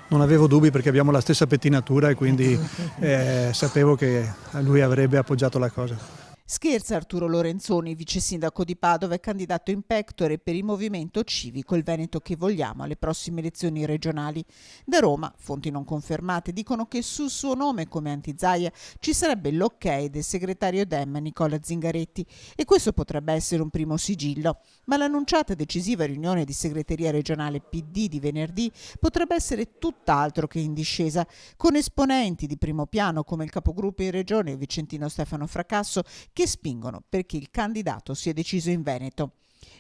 Non avevo dubbi perché abbiamo la stessa pettinatura e quindi sapevo che lui avrebbe appoggiato la cosa. Scherza Arturo Lorenzoni, vice sindaco di Padova e candidato in pectore per il movimento civico Il Veneto che vogliamo alle prossime elezioni regionali. Da Roma, fonti non confermate dicono che sul suo nome come anti-Zaia ci sarebbe l'ok del segretario Dem Nicola Zingaretti e questo potrebbe essere un primo sigillo. Ma l'annunciata decisiva riunione di segreteria regionale PD di venerdì potrebbe essere tutt'altro che in discesa, con esponenti di primo piano come il capogruppo in regione Vicentino Stefano Fracasso che spingono perché il candidato sia deciso in Veneto.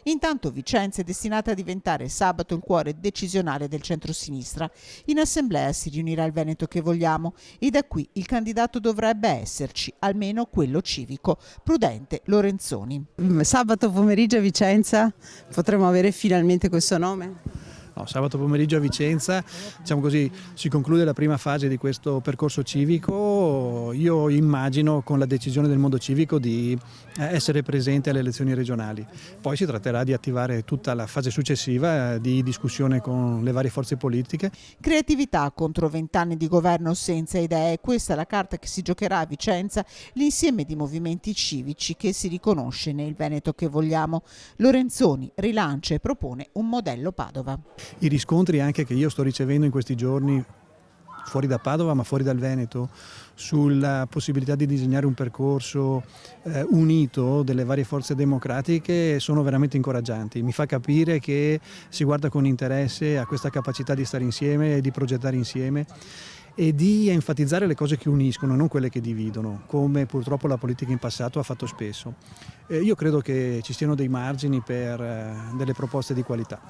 Intanto Vicenza è destinata a diventare sabato il cuore decisionale del centro-sinistra. In assemblea si riunirà il Veneto che vogliamo e da qui il candidato dovrebbe esserci, almeno quello civico, prudente Lorenzoni. Sabato pomeriggio a Vicenza potremo avere finalmente questo nome? No, sabato pomeriggio a Vicenza, diciamo così, si conclude la prima fase di questo percorso civico. Io immagino con la decisione del mondo civico di essere presente alle elezioni regionali. Poi si tratterà di attivare tutta la fase successiva di discussione con le varie forze politiche. Creatività contro 20 anni di governo senza idee, questa è la carta che si giocherà a Vicenza, l'insieme di movimenti civici che si riconosce nel Veneto che vogliamo. Lorenzoni rilancia e propone un modello Padova. I riscontri anche che io sto ricevendo in questi giorni fuori da Padova ma fuori dal Veneto sulla possibilità di disegnare un percorso unito delle varie forze democratiche sono veramente incoraggianti. Mi fa capire che si guarda con interesse a questa capacità di stare insieme e di progettare insieme e di enfatizzare le cose che uniscono, non quelle che dividono, come purtroppo la politica in passato ha fatto spesso. Io credo che ci siano dei margini per delle proposte di qualità.